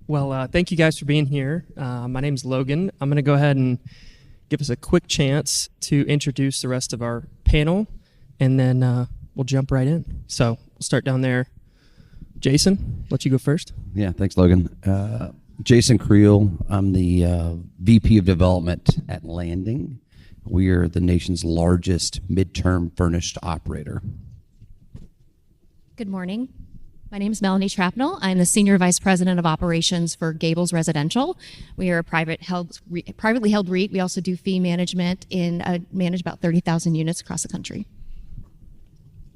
Well, thank you guys for being here. My name is Logan. I'm going to go ahead and give us a quick chance to introduce the rest of our panel, and then we'll jump right in. So we'll start down there. Jason, let you go first. Yeah, thanks, Logan. Jason Creel. I'm the VP of Development at Landing. We are the nation's largest midterm furnished operator. Good morning. My name is Melanie Trapnell. I'm the Senior Vice President of Operations for Gables Residential. We are a privately held REIT. We also do fee management and manage about 30,000 units across the country.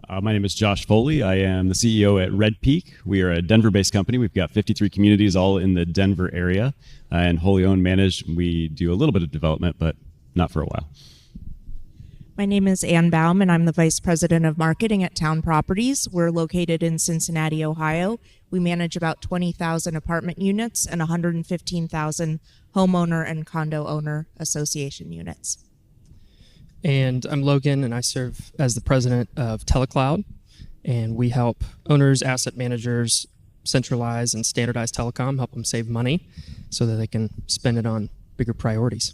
My name is Josh Foley. I am the CEO at RedPeak. We are a Denver-based company. We've got 53 communities all in the Denver area and wholly owned managed. We do a little bit of development, but not for a while. My name is Ann Baum, and I'm the Vice President of Marketing at Town Properties. We're located in Cincinnati, Ohio. We manage about 20,000 apartment units and 115,000 homeowner and condo owner association units. And I'm Logan, and I serve as the president of TeleCloud, and we help owners, asset managers centralize and standardize telecom, help them save money so that they can spend it on bigger priorities.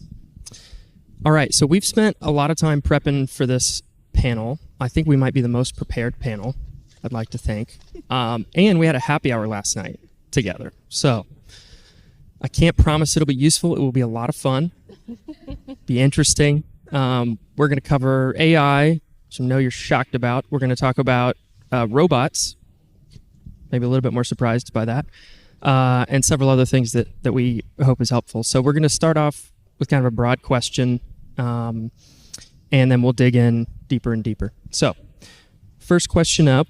All right, so we've spent a lot of time prepping for this panel. I think we might be the most prepared panel, I'd like to think. And we had a happy hour last night together. So I can't promise it'll be useful. It will be a lot of fun, be interesting. We're going to cover AI, which I know you're shocked about. We're going to talk about robots, maybe a little bit more surprised by that, and several other things that we hope is helpful. So we're going to start off with kind of a broad question, and then we'll dig in deeper and deeper. So, first question up,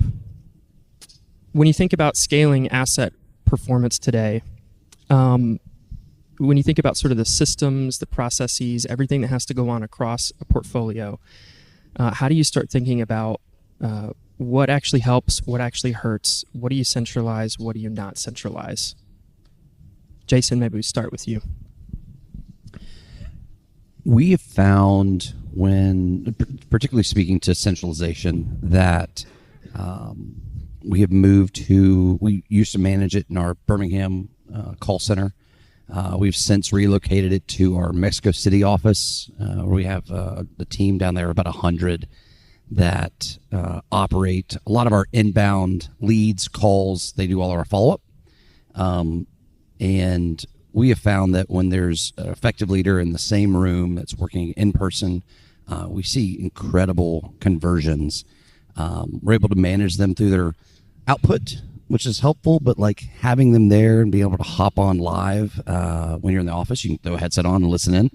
when you think about scaling asset performance today, when you think about sort of the systems, the processes, everything that has to go on across a portfolio, how do you start thinking about what actually helps, what actually hurts, what do you centralize, what do you not centralize? Jason, maybe we start with you. We have found when, particularly speaking to centralization, that we have moved to, we used to manage it in our Birmingham call center. We've since relocated it to our Mexico City office, where we have the team down there, about 100 that operate a lot of our inbound leads, calls. They do all of our follow-up. And we have found that when there's an effective leader in the same room that's working in person, we see incredible conversions. We're able to manage them through their output, which is helpful, but like having them there and being able to hop on live when you're in the office, you can throw a headset on and listen in.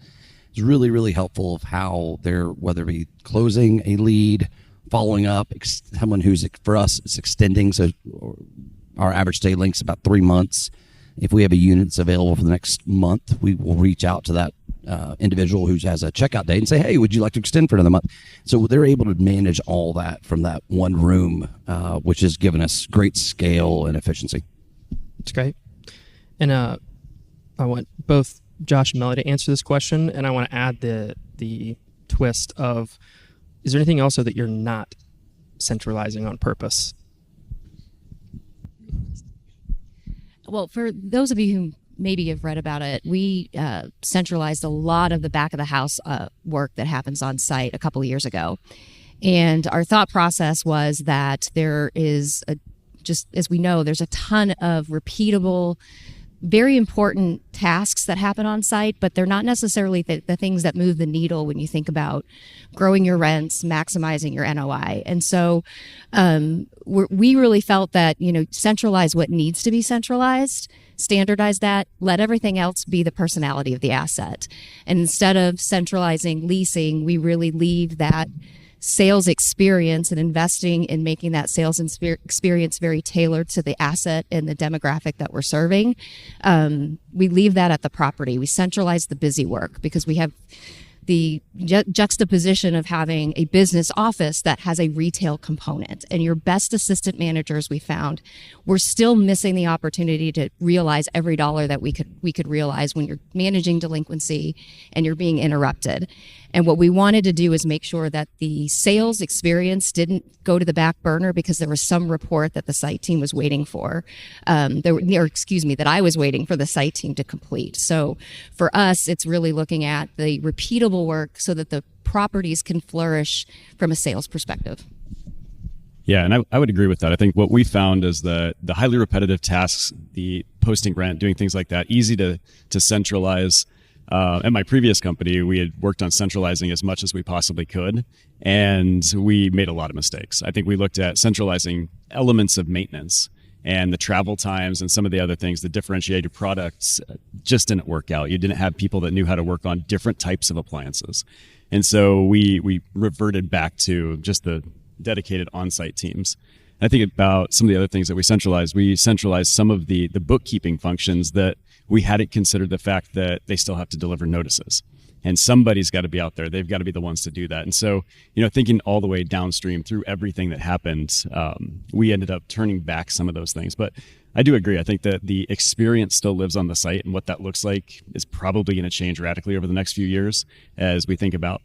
It's really, really helpful of how they're, whether it be closing a lead, following up, someone who's, for us, it's extending. So our average stay length's about 3 months. If we have a unit that's available for the next month, we will reach out to that individual who has a checkout date and say, hey, would you like to extend for another month? So they're able to manage all that from that one room, which has given us great scale and efficiency. That's great. And I want both Josh and Melanie to answer this question, and I want to add the twist of, is there anything else that you're not centralizing on purpose? Well, for those of you who maybe have read about it, we centralized a lot of the back of the house work that happens on site a couple of years ago. And our thought process was that there is, just as we know, there's a ton of repeatable, very important tasks that happen on site, but they're not necessarily the things that move the needle when you think about growing your rents, maximizing your NOI. And so we really felt that, centralize what needs to be centralized, standardize that, let everything else be the personality of the asset. And instead of centralizing leasing, we really leave that sales experience and investing in making that sales experience very tailored to the asset and the demographic that we're serving. We leave that at the property. We centralize the busy work because we have the juxtaposition of having a business office that has a retail component. And your best assistant managers, we found, we're still missing the opportunity to realize every dollar that we could realize when you're managing delinquency and you're being interrupted. And what we wanted to do is make sure that the sales experience didn't go to the back burner because there was some report that the site team was waiting for, that I was waiting for the site team to complete. So for us, it's really looking at the repeatable work so that the properties can flourish from a sales perspective. Yeah, and I would agree with that. I think what we found is the highly repetitive tasks, the posting rent, doing things like that, easy to centralize. At my previous company, we had worked on centralizing as much as we possibly could, and we made a lot of mistakes. I think we looked at centralizing elements of maintenance, and the travel times and some of the other things, the differentiated products just didn't work out. You didn't have people that knew how to work on different types of appliances. And so we reverted back to just the dedicated on-site teams. I think about some of the other things that we centralized some of the bookkeeping functions that we hadn't considered the fact that they still have to deliver notices. And somebody's got to be out there. They've got to be the ones to do that. And so, thinking all the way downstream through everything that happened, we ended up turning back some of those things. But I do agree. I think that the experience still lives on the site, and what that looks like is probably going to change radically over the next few years as we think about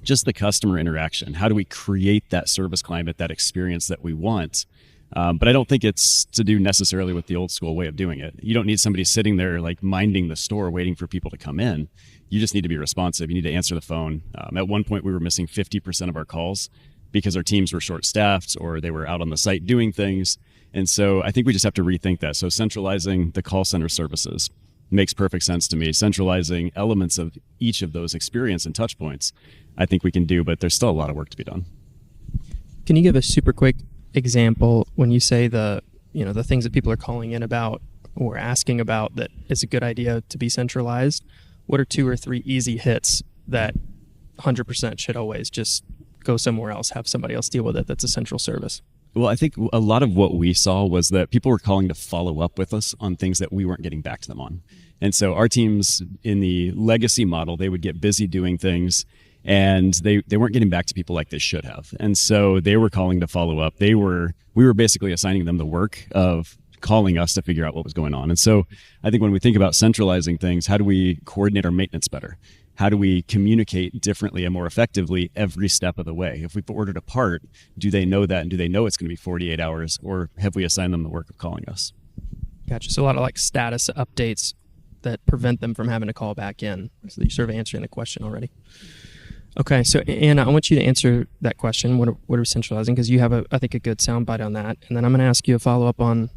just the customer interaction. How do we create that service climate, that experience that we want? But I don't think it's to do necessarily with the old school way of doing it. You don't need somebody sitting there like minding the store waiting for people to come in. You just need to be responsive. You need to answer the phone. At one point, we were missing 50% of our calls because our teams were short-staffed or they were out on the site doing things. And so I think we just have to rethink that. So centralizing the call center services makes perfect sense to me. Centralizing elements of each of those experience and touch points, I think we can do, but there's still a lot of work to be done. Can you give a super quick example when you say the things that people are calling in about or asking about that it's a good idea to be centralized? What are 2 or 3 easy hits that 100% should always just go somewhere else, have somebody else deal with it that's a central service? Well, I think a lot of what we saw was that people were calling to follow up with us on things that we weren't getting back to them on. And so our teams in the legacy model, they would get busy doing things and they weren't getting back to people like they should have. And so they were calling to follow up. We were basically assigning them the work of calling us to figure out what was going on. And so I think when we think about centralizing things, how do we coordinate our maintenance better? How do we communicate differently and more effectively every step of the way? If we've ordered a part, do they know that? And do they know it's going to be 48 hours? Or have we assigned them the work of calling us? Gotcha. So a lot of like status updates that prevent them from having to call back in. So you're sort of answering the question already. Okay. So Anna, I want you to answer that question. What are we centralizing? Because you have, I think, a good soundbite on that. And then I'm going to ask you a follow-up on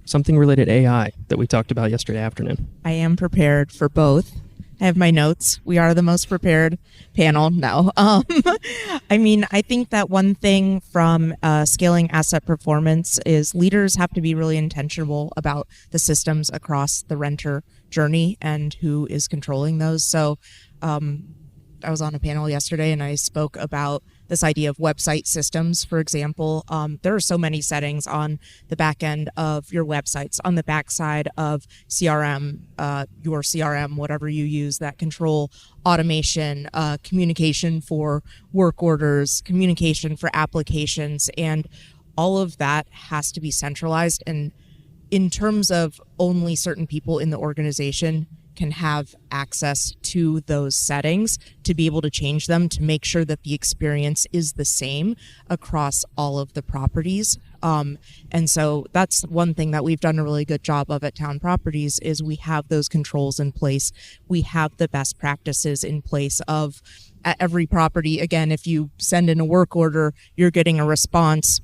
something related to AI that we talked about yesterday afternoon. I am prepared for both. I have my notes. We are the most prepared panel. No. I think that one thing from scaling asset performance is leaders have to be really intentional about the systems across the renter journey and who is controlling those. So I was on a panel yesterday and I spoke about this idea of website systems, for example. There are so many settings on the back end of your websites, on the back side of CRM, your CRM, whatever you use, that control automation, communication for work orders, communication for applications, and all of that has to be centralized. And in terms of only certain people in the organization can have access to those settings to be able to change them to make sure that the experience is the same across all of the properties. And so that's one thing that we've done a really good job of at Town Properties is we have those controls in place. We have the best practices in place of at every property. Again, if you send in a work order, you're getting a response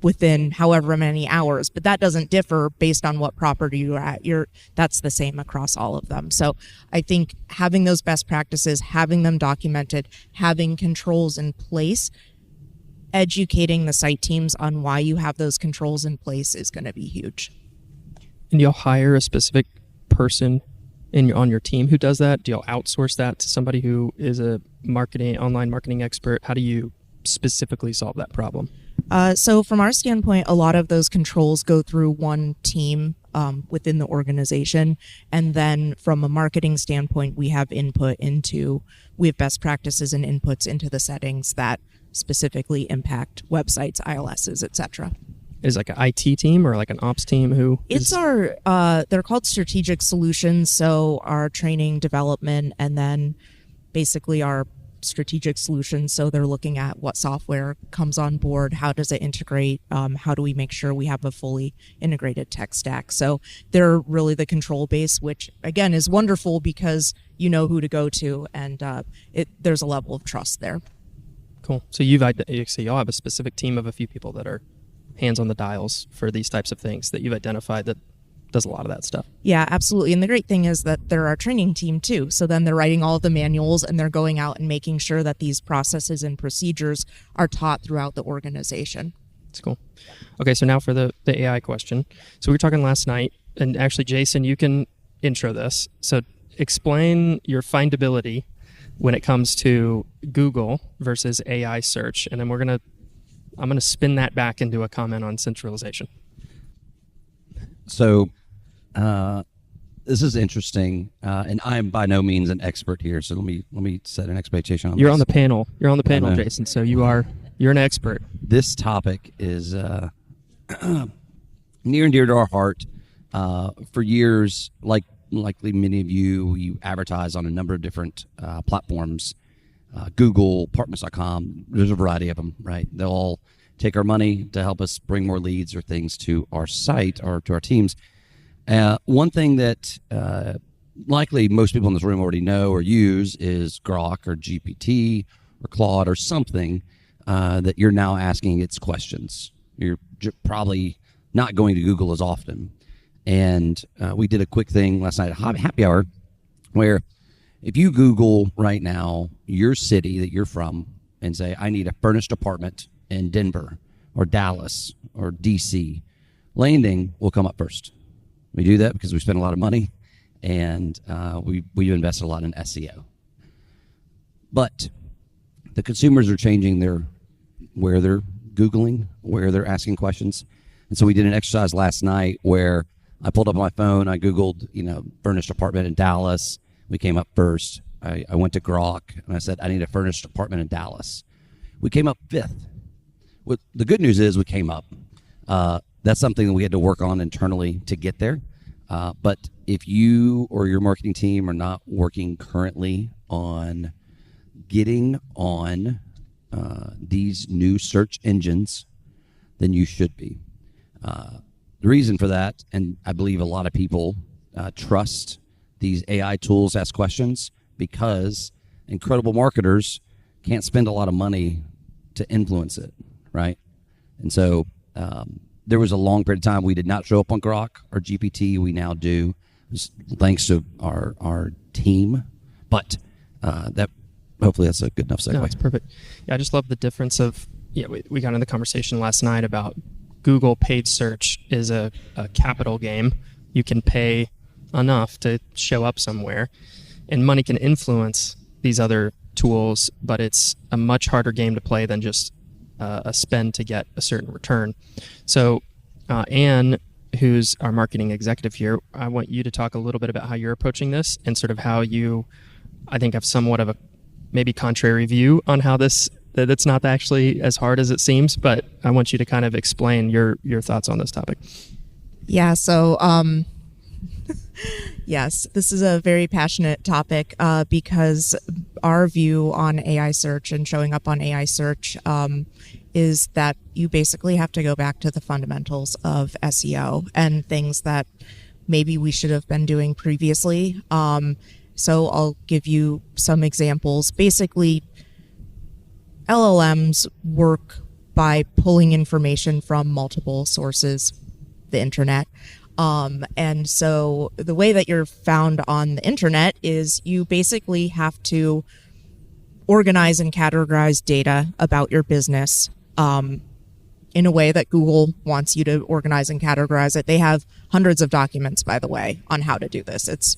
within however many hours, but that doesn't differ based on what property you're at. That's the same across all of them. So I think having those best practices, having them documented, having controls in place, educating the site teams on why you have those controls in place is going to be huge. And you'll hire a specific person on your team who does that? Do you outsource that to somebody who is a online marketing expert? How do you specifically solve that problem? So from our standpoint, a lot of those controls go through one team within the organization. And then from a marketing standpoint, we have best practices and inputs into the settings that specifically impact websites, ILSs, et cetera. Is like an IT team or like an ops team who? They're called strategic solutions. So our training, development, and then basically our strategic solutions. So they're looking at what software comes on board, how does it integrate, how do we make sure we have a fully integrated tech stack. So they're really the control base, which again is wonderful because you know who to go to, and there's a level of trust there. Cool. So so y'all have a specific team of a few people that are hands on the dials for these types of things that you've identified that does a lot of that stuff. Yeah, absolutely. And the great thing is that they're our training team too. So then they're writing all of the manuals and they're going out and making sure that these processes and procedures are taught throughout the organization. That's cool. Okay, so now for the AI question. So we were talking last night, and actually, Jason, you can intro this. So explain your findability when it comes to Google versus AI search, and then I'm gonna spin that back into a comment on centralization. So this is interesting, and I'm by no means an expert here. So let me set an expectation on You're this. on the panel. You're on the panel, Jason. So you're an expert. This topic is near and dear to our heart. For years, likely many of you advertise on a number of different platforms, Google, Apartments.com. There's a variety of them, right? They'll all take our money to help us bring more leads or things to our site or to our teams. One thing that likely most people in this room already know or use is Grok or GPT or Claude or something that you're now asking its questions. You're probably not going to Google as often. And we did a quick thing last night at happy hour where if you Google right now your city that you're from and say, I need a furnished apartment in Denver or Dallas or DC, Landing will come up first. We do that because we spend a lot of money and we've invested a lot in SEO. But the consumers are changing where they're Googling, where they're asking questions. And so we did an exercise last night where I pulled up my phone, I Googled, furnished apartment in Dallas. We came up first. I went to Grok and I said, I need a furnished apartment in Dallas. We came up fifth. The good news is we came up. That's something that we had to work on internally to get there. But if you or your marketing team are not working currently on getting on these new search engines, then you should be. The reason for that, and I believe a lot of people trust these AI tools, ask questions, because incredible marketers can't spend a lot of money to influence it, right? And so there was a long period of time we did not show up on Grok or GPT. We now do, thanks to our team. But hopefully that's a good enough segue. No, it's perfect. Yeah, I just love the difference of, we got into the conversation last night about Google paid search is a capital game. You can pay enough to show up somewhere, and money can influence these other tools, but it's a much harder game to play than just a spend to get a certain return. So Anne, who's our marketing executive here, I want you to talk a little bit about how you're approaching this and sort of how you, I think, have somewhat of a maybe contrary view on how that it's not actually as hard as it seems, but I want you to kind of explain your thoughts on this topic. Yeah, so yes, this is a very passionate topic because our view on AI search and showing up on AI search is that you basically have to go back to the fundamentals of SEO and things that maybe we should have been doing previously. So I'll give you some examples. Basically, LLMs work by pulling information from multiple sources, the internet. And so the way that you're found on the internet is you basically have to organize and categorize data about your business in a way that Google wants you to organize and categorize it. They have hundreds of documents, by the way, on how to do this. It's,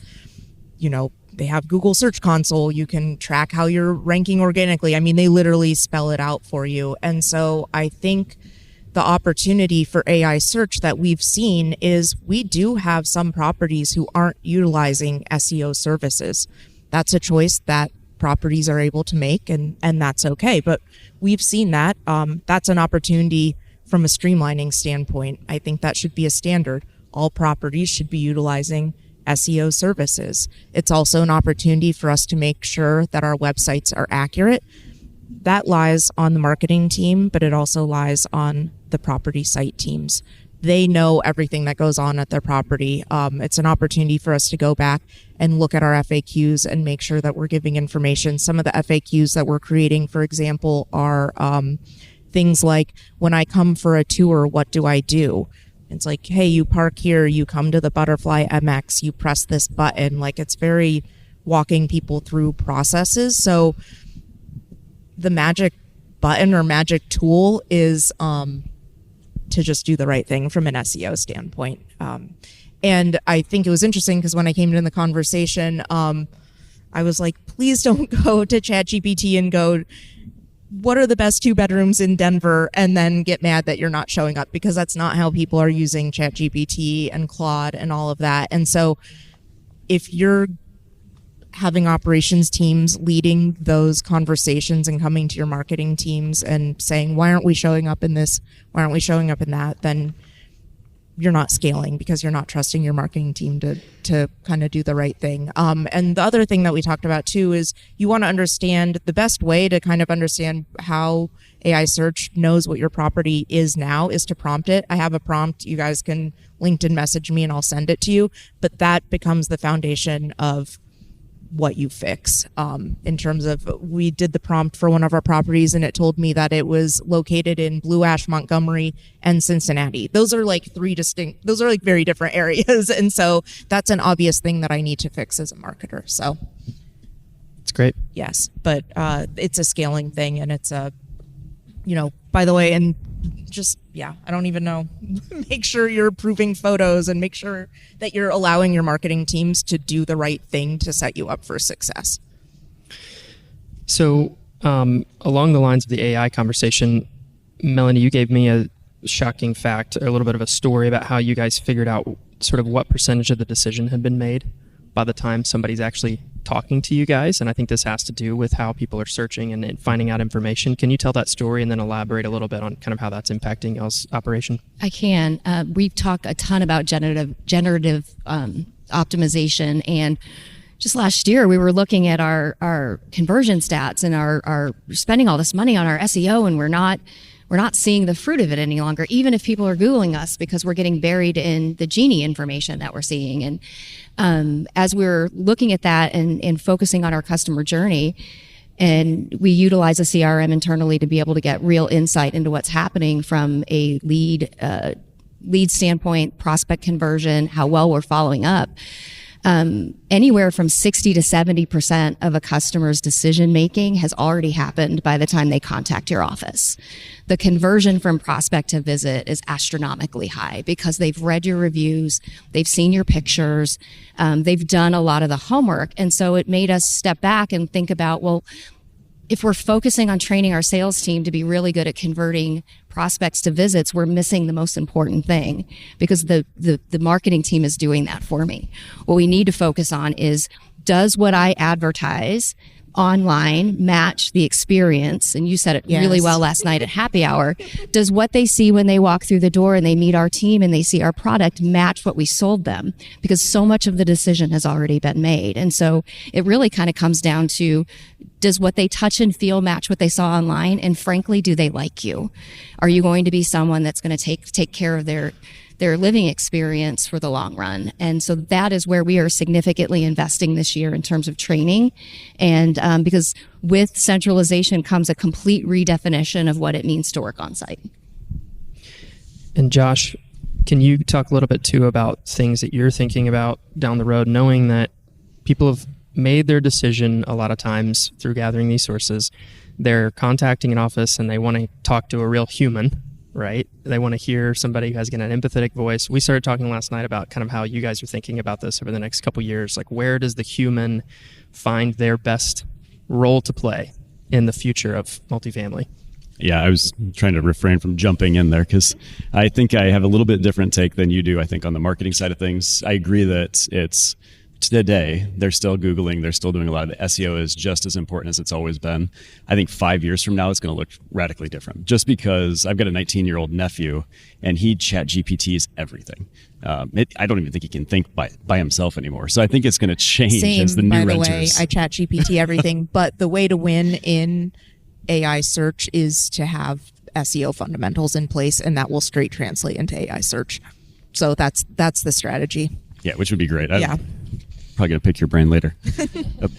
they have Google Search Console. You can track how you're ranking organically. I mean, they literally spell it out for you. And so I think the opportunity for AI search that we've seen is we do have some properties who aren't utilizing SEO services. That's a choice that properties are able to make, and that's okay. But we've seen that. That's an opportunity from a streamlining standpoint. I think that should be a standard. All properties should be utilizing SEO services. It's also an opportunity for us to make sure that our websites are accurate. That lies on the marketing team, but it also lies on the property site teams. They know everything that goes on at their property. It's an opportunity for us to go back and look at our FAQs and make sure that we're giving information. Some of the FAQs that we're creating, for example, are things like, when I come for a tour, what do I do? It's like, hey, you park here, you come to the Butterfly MX, you press this button. Like, it's very walking people through processes. So the magic button or magic tool is to just do the right thing from an SEO standpoint. And I think it was interesting because when I came in the conversation, I was like, please don't go to ChatGPT and go, what are the best 2 bedrooms in Denver, and then get mad that you're not showing up, because that's not how people are using ChatGPT and Claude and all of that. And so if you're having operations teams leading those conversations and coming to your marketing teams and saying, why aren't we showing up in this? Why aren't we showing up in that? Then you're not scaling, because you're not trusting your marketing team to kind of do the right thing. And the other thing that we talked about too is you want to understand the best way to kind of understand how AI search knows what your property is now is to prompt it. I have a prompt. You guys can LinkedIn message me and I'll send it to you. But that becomes the foundation of what you fix. In terms of, we did the prompt for one of our properties and it told me that it was located in Blue Ash, Montgomery, and Cincinnati. Those are like very different areas. And so that's an obvious thing that I need to fix as a marketer. So it's great. Yes, but it's a scaling thing, and it's a, by the way, and just, I don't even know. Make sure you're approving photos and make sure that you're allowing your marketing teams to do the right thing to set you up for success. So along the lines of the AI conversation, Melanie, you gave me a shocking fact, a little bit of a story about how you guys figured out sort of what percentage of the decision had been made by the time somebody's actually talking to you guys. And I think this has to do with how people are searching and finding out information. Can you tell that story and then elaborate a little bit on kind of how that's impacting y'all's operation? I can. We've talked a ton about generative optimization, and just last year we were looking at our conversion stats and our spending all this money on our SEO, and we're not seeing the fruit of it any longer, even if people are Googling us, because we're getting buried in the Genie information that we're seeing. And as we're looking at that and focusing on our customer journey, and we utilize a CRM internally to be able to get real insight into what's happening from a lead standpoint, prospect conversion, how well we're following up. Anywhere from 60 to 70% of a customer's decision making has already happened by the time they contact your office. The conversion from prospect to visit is astronomically high because they've read your reviews, they've seen your pictures, they've done a lot of the homework. And so it made us step back and think about, well, if we're focusing on training our sales team to be really good at converting prospects to visits, we're missing the most important thing, because the marketing team is doing that for me. What we need to focus on is, does what I advertise online match the experience? And you said it really well last night at happy hour. Does what they see when they walk through the door and they meet our team and they see our product match what we sold them? Because so much of the decision has already been made. And so it really kind of comes down to, does what they touch and feel match what they saw online? And frankly, do they like you? Are you going to be someone that's going to take care of their living experience for the long run? And so that is where we are significantly investing this year in terms of training. And because with centralization comes a complete redefinition of what it means to work on site. And Josh, can you talk a little bit too about things that you're thinking about down the road, knowing that people have made their decision a lot of times through gathering these sources? They're contacting an office and they want to talk to a real human, right? They want to hear somebody who has an empathetic voice. We started talking last night about kind of how you guys are thinking about this over the next couple of years. Like, where does the human find their best role to play in the future of multifamily? Yeah, I was trying to refrain from jumping in there because I think I have a little bit different take than you do, I think, on the marketing side of things. I agree that it's today, they're still Googling, they're still doing a lot of the SEO is just as important as it's always been. I think 5 years from now, it's going to look radically different, just because I've got a 19-year-old nephew and he chat GPTs everything. I don't even think he can think by himself anymore. So I think it's going to change as the new renters. By the way, I chat GPT everything, but the way to win in AI search is to have SEO fundamentals in place, and that will straight translate into AI search. So that's the strategy. Yeah, which would be great. Yeah. Probably going to pick your brain later.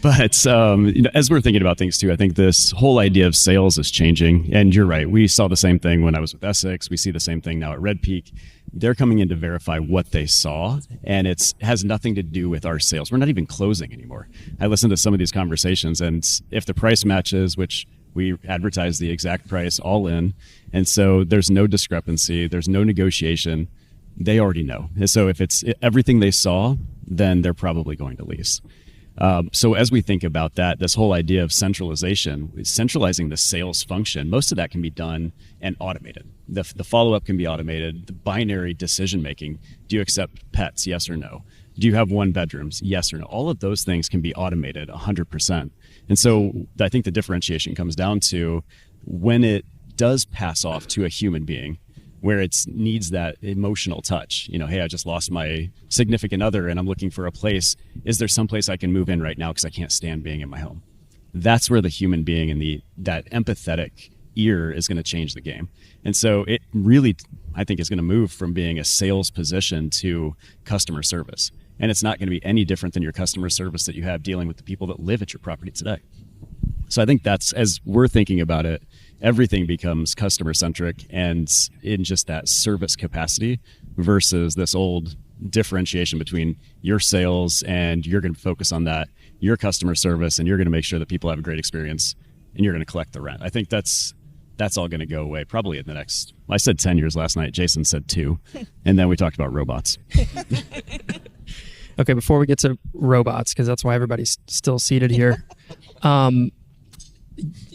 But as we're thinking about things too, I think this whole idea of sales is changing. And you're right. We saw the same thing when I was with Essex. We see the same thing now at RedPeak. They're coming in to verify what they saw, and it has nothing to do with our sales. We're not even closing anymore. I listened to some of these conversations, and if the price matches, which we advertise the exact price all in, and so there's no discrepancy, there's no negotiation, they already know. And so if it's everything they saw, then they're probably going to lease. So as we think about that, this whole idea of centralization, centralizing the sales function, most of that can be done and automated. The follow-up can be automated. The binary decision-making, do you accept pets, yes or no? Do you have 1 bedrooms, yes or no? All of those things can be automated 100%. And so I think the differentiation comes down to when it does pass off to a human being, where it needs that emotional touch. Hey, I just lost my significant other and I'm looking for a place. Is there some place I can move in right now because I can't stand being in my home? That's where the human being and that empathetic ear is going to change the game. And so it really, I think, is going to move from being a sales position to customer service. And it's not going to be any different than your customer service that you have dealing with the people that live at your property today. So I think that's, as we're thinking about it, everything becomes customer centric and in just that service capacity versus this old differentiation between your sales and you're going to focus on that, your customer service, and you're going to make sure that people have a great experience and you're going to collect the rent. I think that's all going to go away probably in the next, I said 10 years last night, Jason said 2, and then we talked about robots. Okay, before we get to robots, because that's why everybody's still seated here.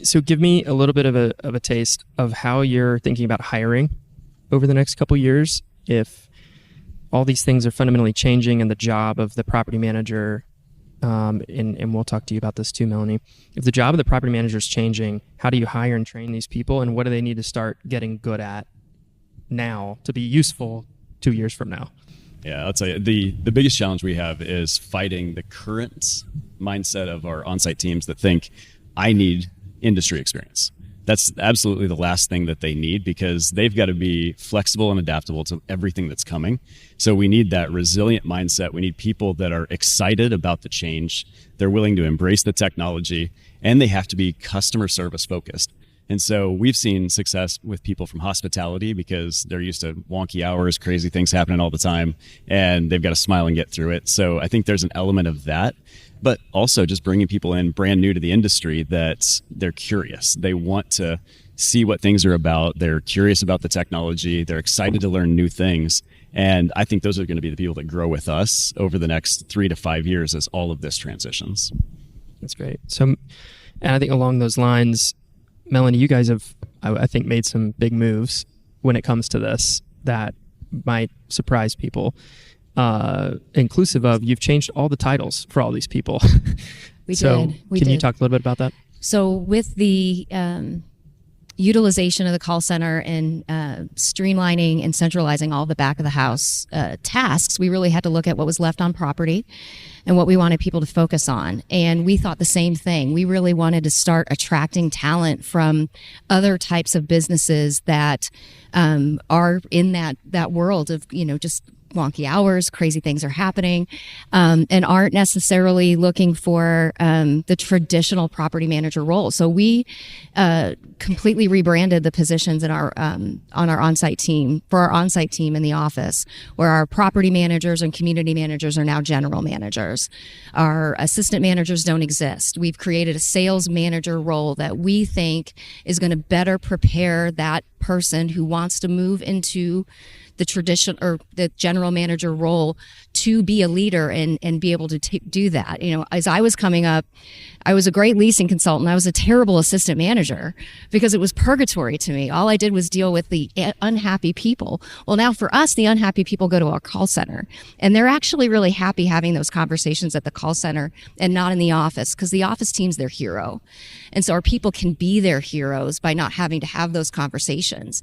So give me a little bit of a taste of how you're thinking about hiring over the next couple years. If all these things are fundamentally changing and the job of the property manager, and we'll talk to you about this too, Melanie. If the job of the property manager is changing, how do you hire and train these people, and what do they need to start getting good at now to be useful 2 years from now? Yeah, I'll tell you, the biggest challenge we have is fighting the current mindset of our on-site teams that think, I need industry experience. That's absolutely the last thing that they need, because they've got to be flexible and adaptable to everything that's coming. So we need that resilient mindset. We need people that are excited about the change. They're willing to embrace the technology, and they have to be customer service focused. And so we've seen success with people from hospitality because they're used to wonky hours, crazy things happening all the time, and they've got to smile and get through it. So I think there's an element of that, but also just bringing people in brand new to the industry that they're curious. They want to see what things are about. They're curious about the technology. They're excited to learn new things. And I think those are going to be the people that grow with us over the next 3 to 5 years as all of this transitions. That's great. So, and I think along those lines, Melanie, you guys have, I think, made some big moves when it comes to this that might surprise people, inclusive of you've changed all the titles for all these people. We did. Can you talk a little bit about that? So with the utilization of the call center and streamlining and centralizing all the back of the house tasks, we really had to look at what was left on property and what we wanted people to focus on. And we thought the same thing. We really wanted to start attracting talent from other types of businesses that are in that world of, just wonky hours, crazy things are happening, and aren't necessarily looking for the traditional property manager role. So we completely rebranded the positions in our on our on-site team for our on-site team in the office, where our property managers and community managers are now general managers. Our assistant managers don't exist. We've created a sales manager role that we think is going to better prepare that person who wants to move into the tradition or the general manager role to be a leader and be able to do that. You know, as I was coming up, I was a great leasing consultant. I was a terrible assistant manager because it was purgatory to me. All I did was deal with the unhappy people. Well, now for us, the unhappy people go to our call center, and they're actually really happy having those conversations at the call center and not in the office, because the office team's their hero. And so our people can be their heroes by not having to have those conversations.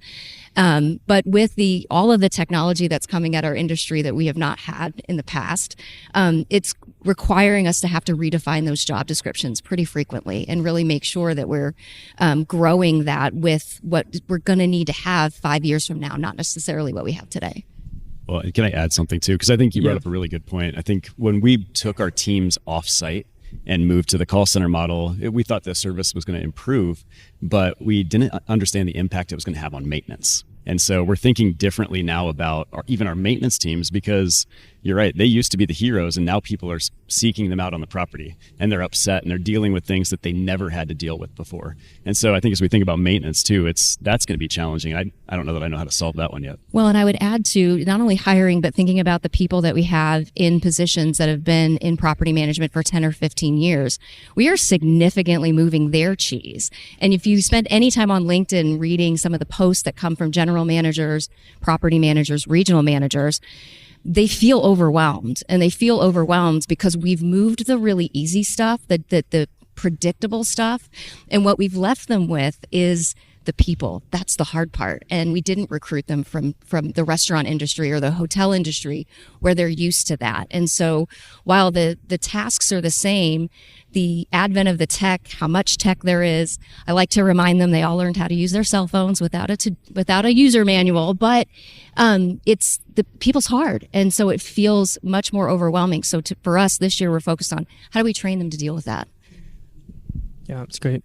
But with all of the technology that's coming at our industry that we have not had in the past, it's requiring us to have to redefine those job descriptions pretty frequently and really make sure that we're growing that with what we're going to need to have 5 years from now, not necessarily what we have today. Well, can I add something too? Because I think you brought up a really good point. I think when we took our teams off-site and moved to the call center model, we thought the service was going to improve, but we didn't understand the impact it was going to have on maintenance. And so we're thinking differently now about even our maintenance teams, because you're right, they used to be the heroes, and now people are seeking them out on the property, and they're upset and they're dealing with things that they never had to deal with before. And so I think as we think about maintenance too, that's going to be challenging. I don't know that I know how to solve that one yet. Well, and I would add to not only hiring, but thinking about the people that we have in positions that have been in property management for 10 or 15 years. We are significantly moving their cheese. And if you spend any time on LinkedIn reading some of the posts that come from general managers, property managers, regional managers, they feel overwhelmed, and they feel overwhelmed because we've moved the really easy stuff, the predictable stuff. And what we've left them with is the people. That's the hard part. And we didn't recruit them from the restaurant industry or the hotel industry where they're used to that. And so while the tasks are the same, the advent of the tech, how much tech there is, I like to remind them they all learned how to use their cell phones without a user manual, but it's the people's hard. And so it feels much more overwhelming. So for us this year, we're focused on how do we train them to deal with that? Yeah, that's great.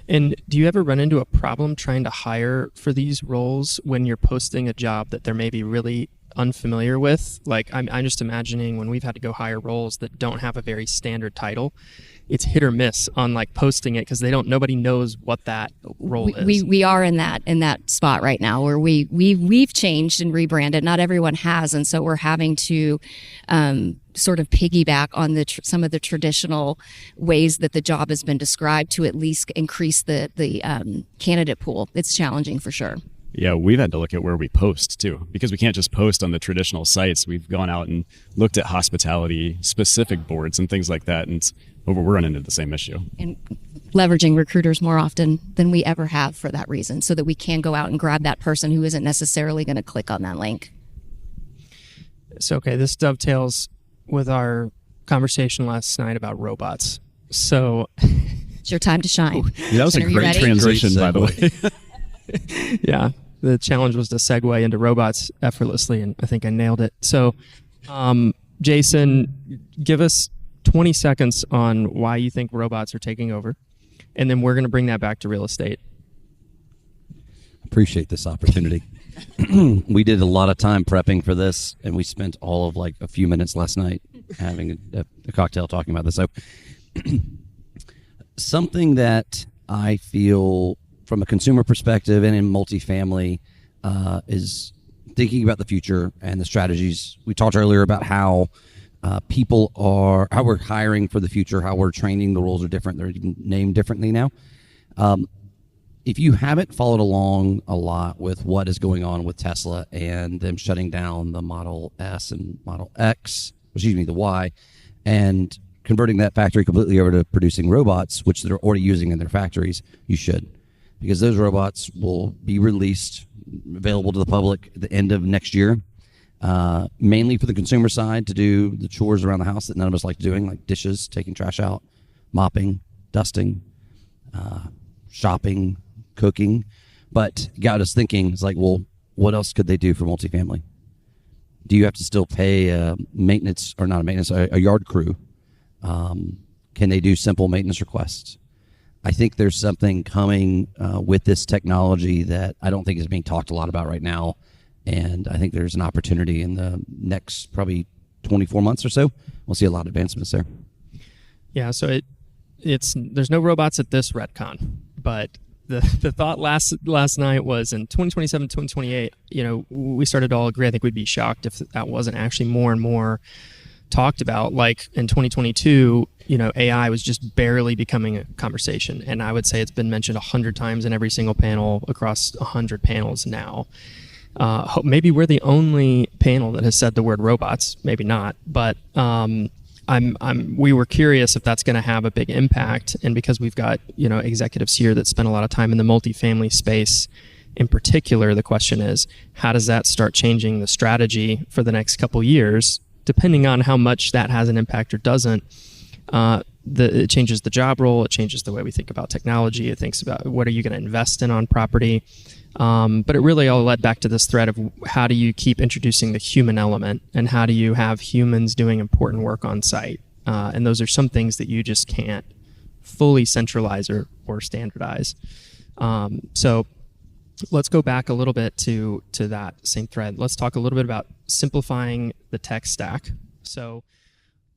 And do you ever run into a problem trying to hire for these roles when you're posting a job that they're maybe really unfamiliar with? Like I'm just imagining when we've had to go hire roles that don't have a very standard title, it's hit or miss on like posting it because nobody knows what that role is. We are in that spot right now where we've changed and rebranded. Not everyone has, and so we're having to sort of piggyback on some of the traditional ways that the job has been described to at least increase the candidate pool. It's challenging for sure. Yeah, we've had to look at where we post too, because we can't just post on the traditional sites. We've gone out and looked at hospitality specific boards and things like that, and we're running into the same issue. And leveraging recruiters more often than we ever have for that reason, so that we can go out and grab that person who isn't necessarily going to click on that link. So, okay, this dovetails with our conversation last night about robots. So it's your time to shine. Yeah, that was a great transition, by the way. Yeah, the challenge was to segue into robots effortlessly, and I think I nailed it. So, Jason, give us 20 seconds on why you think robots are taking over, and then we're going to bring that back to real estate. Appreciate this opportunity. We did a lot of time prepping for this, and we spent all of like a few minutes last night having a cocktail talking about this. So something that I feel from a consumer perspective and in multifamily is thinking about the future and the strategies. We talked earlier about how how we're hiring for the future, how we're training. The roles are different. They're even named differently now. If you haven't followed along a lot with what is going on with Tesla and them shutting down the Model S and Model X, the Y, and converting that factory completely over to producing robots, which they're already using in their factories, you should. Because those robots will be released, available to the public at the end of next year, mainly for the consumer side to do the chores around the house that none of us like doing, like dishes, taking trash out, mopping, dusting, shopping, cooking. But got us thinking, it's like, well, what else could they do for multifamily? Do you have to still pay a yard crew? Can they do simple maintenance requests? I think there's something coming with this technology that I don't think is being talked a lot about right now. And I think there's an opportunity in the next probably 24 months or so. We'll see a lot of advancements there. Yeah, so there's no robots at this RETCON, but the thought last night was in 2027, 2028, we started to all agree. I think we'd be shocked if that wasn't actually more and more talked about. Like in 2022, AI was just barely becoming a conversation. And I would say it's been mentioned 100 times in every single panel across 100 panels now. Maybe we're the only panel that has said the word robots, maybe not, but we were curious if that's going to have a big impact. And because we've got, executives here that spend a lot of time in the multifamily space in particular, the question is, how does that start changing the strategy for the next couple years, depending on how much that has an impact or doesn't? It changes the job role. It changes the way we think about technology. It thinks about what are you going to invest in on property. But it really all led back to this thread of how do you keep introducing the human element, and how do you have humans doing important work on site? And those are some things that you just can't fully centralize or standardize. So let's go back a little bit to that same thread. Let's talk a little bit about simplifying the tech stack. So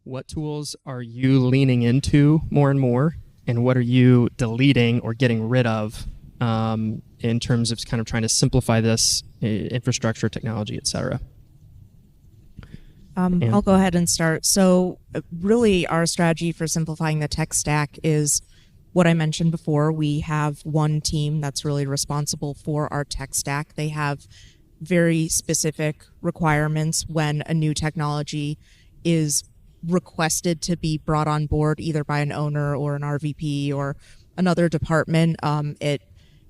what tools are you leaning into more and more, and what are you deleting or getting rid of in terms of kind of trying to simplify this infrastructure, technology, et cetera? I'll go ahead and start. So really our strategy for simplifying the tech stack is what I mentioned before. We have one team that's really responsible for our tech stack. They have very specific requirements when a new technology is requested to be brought on board, either by an owner or an RVP or another department. It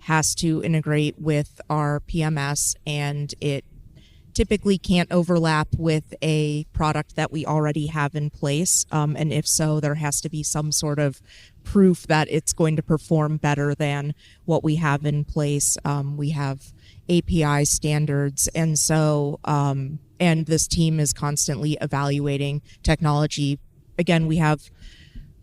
has to integrate with our PMS, and it typically can't overlap with a product that we already have in place. And if so, there has to be some sort of proof that it's going to perform better than what we have in place. We have API standards. And so, and this team is constantly evaluating technology. Again,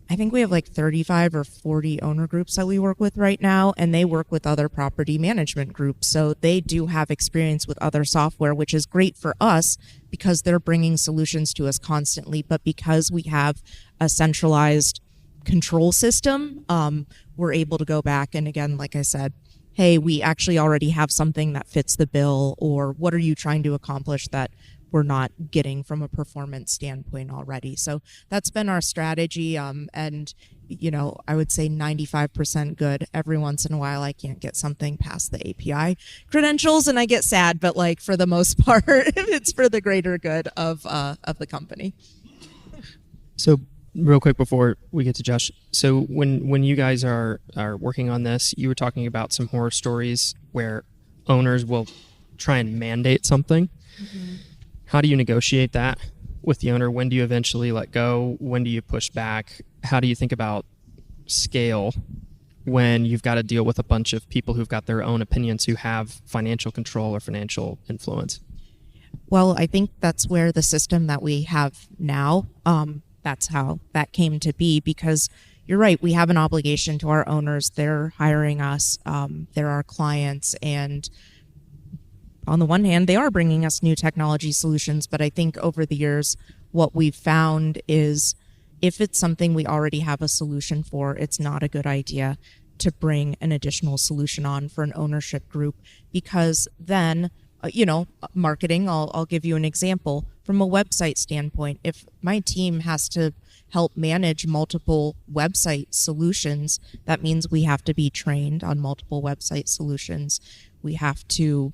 I think we have like 35 or 40 owner groups that we work with right now, and they work with other property management groups. So they do have experience with other software, which is great for us because they're bringing solutions to us constantly. But because we have a centralized control system, we're able to go back and, again, like I said, hey, we actually already have something that fits the bill, or what are you trying to accomplish that we're not getting from a performance standpoint already. So that's been our strategy. And, I would say 95% good. Every once in a while, I can't get something past the API credentials and I get sad, but like for the most part, it's for the greater good of the company. So real quick before we get to Josh, so when you guys are working on this, you were talking about some horror stories where owners will try and mandate something. Mm-hmm. How do you negotiate that with the owner? When do you eventually let go? When do you push back? How do you think about scale when you've got to deal with a bunch of people who've got their own opinions, who have financial control or financial influence? Well, I think that's where the system that we have now, that's how that came to be, because you're right, we have an obligation to our owners. They're hiring us, they're our clients, and on the one hand, they are bringing us new technology solutions, but I think over the years, what we've found is if it's something we already have a solution for, it's not a good idea to bring an additional solution on for an ownership group, because then, marketing, I'll give you an example. From a website standpoint, if my team has to help manage multiple website solutions, that means we have to be trained on multiple website solutions. We have to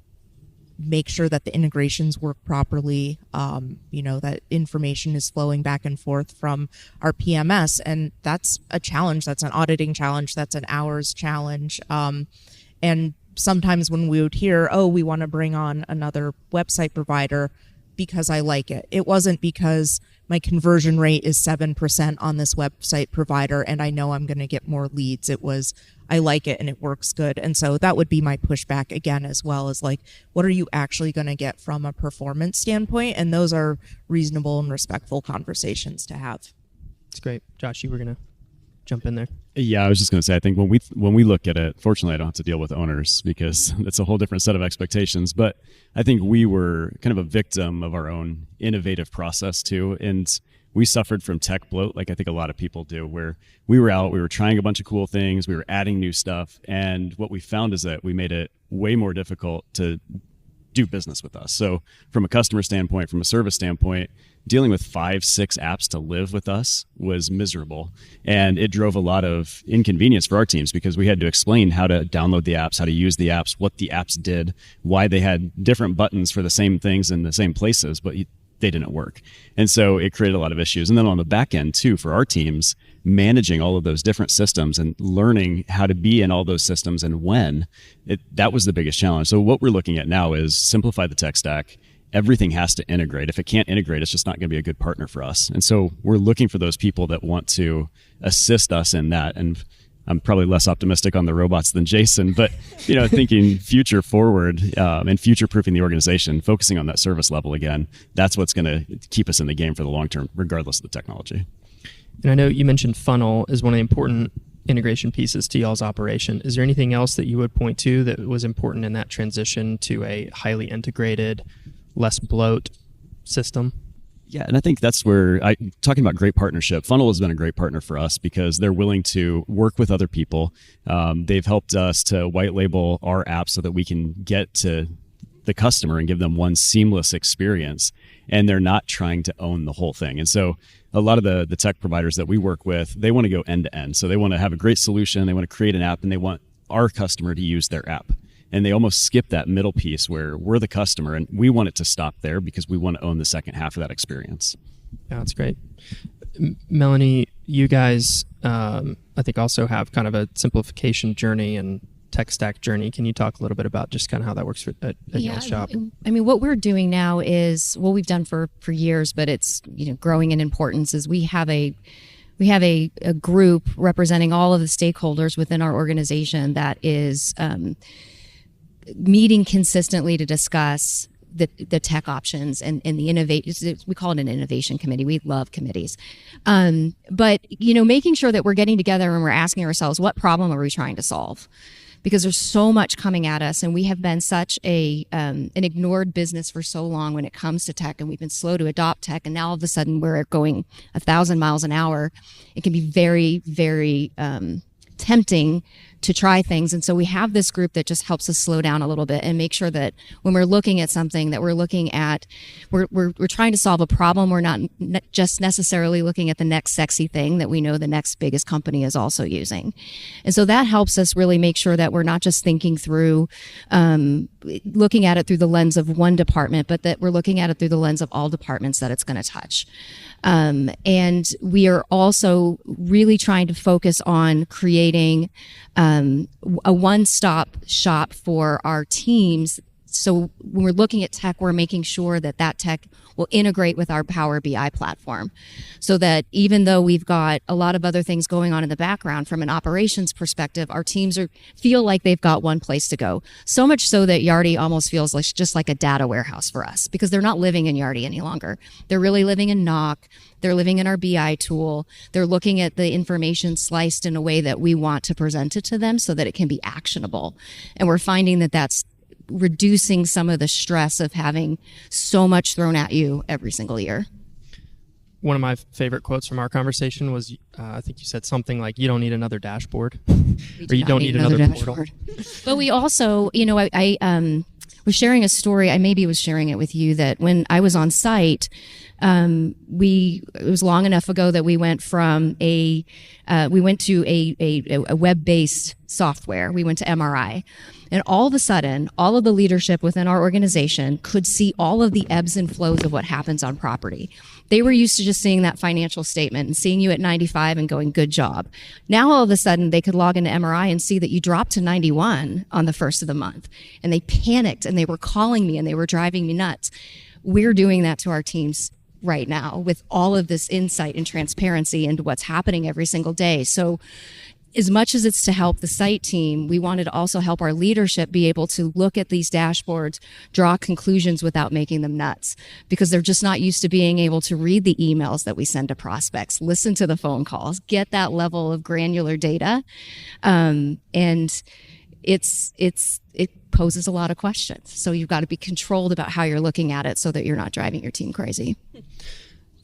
make sure that the integrations work properly, that information is flowing back and forth from our PMS. And that's a challenge. That's an auditing challenge. That's an hours challenge. And sometimes when we would hear, we want to bring on another website provider because I like it. It wasn't because my conversion rate is 7% on this website provider and I know I'm going to get more leads. It was, I like it and it works good. And so that would be my pushback again, as well as like, what are you actually going to get from a performance standpoint? And those are reasonable and respectful conversations to have. It's great. Josh, you were going to jump in there. Yeah, I was just going to say, I think when we look at it, fortunately, I don't have to deal with owners because it's a whole different set of expectations. But I think we were kind of a victim of our own innovative process too. And we suffered from tech bloat, like I think a lot of people do, where we were trying a bunch of cool things, we were adding new stuff, and what we found is that we made it way more difficult to do business with us. So from a customer standpoint, from a service standpoint, dealing with 5-6 apps to live with us was miserable. And it drove a lot of inconvenience for our teams because we had to explain how to download the apps, how to use the apps, what the apps did, why they had different buttons for the same things in the same places, but they didn't work. And so it created a lot of issues. And then on the back end too, for our teams, managing all of those different systems and learning how to be in all those systems and when, that was the biggest challenge. So what we're looking at now is simplify the tech stack. Everything has to integrate. If it can't integrate, it's just not going to be a good partner for us. And so we're looking for those people that want to assist us in that. And I'm probably less optimistic on the robots than Jason, but thinking future forward and future proofing the organization, focusing on that service level again, that's what's going to keep us in the game for the long term, regardless of the technology. And I know you mentioned funnel is one of the important integration pieces to y'all's operation. Is there anything else that you would point to that was important in that transition to a highly integrated, less bloat system? Yeah, and I think that's where talking about great partnership, Funnel has been a great partner for us because they're willing to work with other people. They've helped us to white label our app so that we can get to the customer and give them one seamless experience. And they're not trying to own the whole thing. And so a lot of the tech providers that we work with, they want to go end to end. So they want to have a great solution. They want to create an app and they want our customer to use their app. And they almost skip that middle piece where we're the customer and we want it to stop there because we want to own the second half of that experience. Yeah, that's great. Melanie, you guys, I think also have kind of a simplification journey and tech stack journey. Can you talk a little bit about just kind of how that works at y'all's shop? I mean, what we're doing now is what we've done for years, but it's growing in importance. Is we have a group representing all of the stakeholders within our organization that is meeting consistently to discuss the tech options and the innovation. We call it an innovation committee. We love committees. But making sure that we're getting together and we're asking ourselves, what problem are we trying to solve? Because there's so much coming at us, and we have been such an ignored business for so long when it comes to tech, and we've been slow to adopt tech, and now all of a sudden we're going 1,000 miles an hour. It can be very, very tempting to try things. And so we have this group that just helps us slow down a little bit and make sure that when we're looking at something that we're trying to solve a problem. We're not just necessarily looking at the next sexy thing that we know the next biggest company is also using. And so that helps us really make sure that we're not just thinking through, looking at it through the lens of one department, but that we're looking at it through the lens of all departments that it's going to touch. And we are also really trying to focus on creating a one-stop shop for our teams. So when we're looking at tech, we're making sure that tech will integrate with our Power BI platform, so that even though we've got a lot of other things going on in the background from an operations perspective, our teams feel like they've got one place to go. So much so that Yardi almost feels like just like a data warehouse for us, because they're not living in Yardi any longer. They're really living in Knock. They're living in our BI tool. They're looking at the information sliced in a way that we want to present it to them so that it can be actionable. And we're finding that that's reducing some of the stress of having so much thrown at you every single year. One of my favorite quotes from our conversation was, I think you said something like, you don't need another dashboard, or you don't need another portal. But we also, I was sharing a story. I maybe was sharing it with you, that when I was on site, it was long enough ago that we went from we went to a web-based software. We went to MRI. And all of a sudden, all of the leadership within our organization could see all of the ebbs and flows of what happens on property. They were used to just seeing that financial statement and seeing you at 95 and going, good job. Now, all of a sudden, they could log into MRI and see that you dropped to 91 on the first of the month. And they panicked, and they were calling me, and they were driving me nuts. We're doing that to our teams right now with all of this insight and transparency into what's happening every single day. So as much as it's to help the site team, we wanted to also help our leadership be able to look at these dashboards, draw conclusions without making them nuts, because they're just not used to being able to read the emails that we send to prospects, listen to the phone calls, get that level of granular data. And it poses a lot of questions. So you've got to be controlled about how you're looking at it so that you're not driving your team crazy.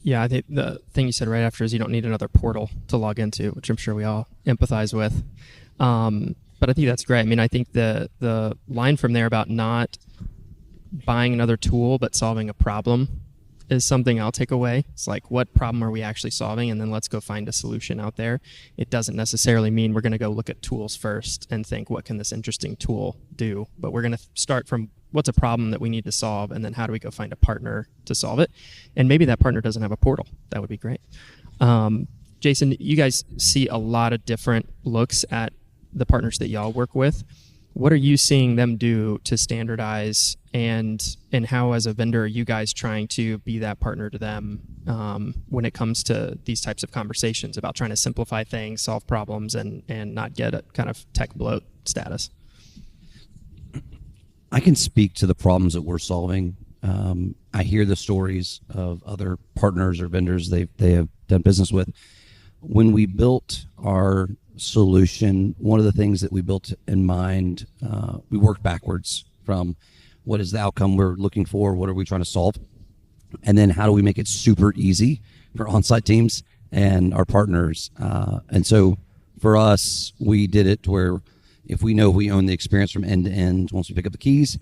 Yeah, I think the thing you said right after is you don't need another portal to log into, which I'm sure we all empathize with. But I think that's great. I mean, I think the line from there about not buying another tool but solving a problem is something I'll take away. It's like, what problem are we actually solving? And then let's go find a solution out there. It doesn't necessarily mean we're going to go look at tools first and think, what can this interesting tool do? But we're going to start from what's a problem that we need to solve, and then how do we go find a partner to solve it? And maybe that partner doesn't have a portal. That would be great. Jason, you guys see a lot of different looks at the partners that y'all work with. What are you seeing them do to standardize, and how as a vendor are you guys trying to be that partner to them when it comes to these types of conversations about trying to simplify things, solve problems, and not get a kind of tech bloat status? I can speak to the problems that we're solving. I hear the stories of other partners or vendors they have done business with. When we built our solution, one of the things that we built in mind, we worked backwards from what is the outcome we're looking for, what are we trying to solve, and then how do we make it super easy for on-site teams and our partners. And so for us, we did it to where if we know we own the experience from end to end, once we pick up the keys,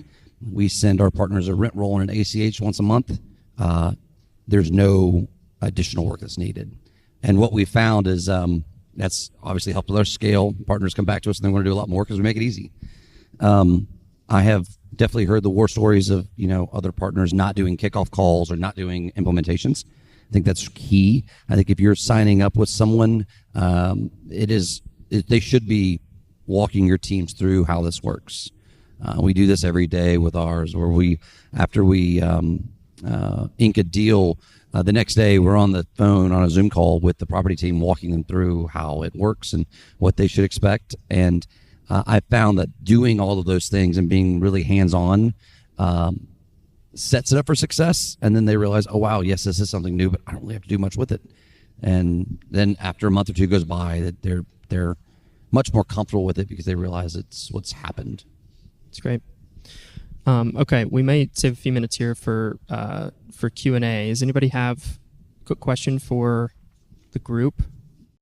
we send our partners a rent roll and an ACH once a month. There's no additional work that's needed. And what we found is that's obviously helped with our scale. Partners come back to us and they want to do a lot more because we make it easy. I have definitely heard the war stories of other partners not doing kickoff calls or not doing implementations. I think that's key. I think if you're signing up with someone, they should be walking your teams through how this works. We do this every day with ours, where after we ink a deal, the next day we're on the phone on a Zoom call with the property team, walking them through how it works and what they should expect. And I found that doing all of those things and being really hands-on sets it up for success. And then they realize, oh wow, yes, this is something new, but I don't really have to do much with it. And then after a month or two goes by, that they're much more comfortable with it because they realize it's what's happened. It's great. Okay, we may save a few minutes here for Q&A. Does anybody have a quick question for the group?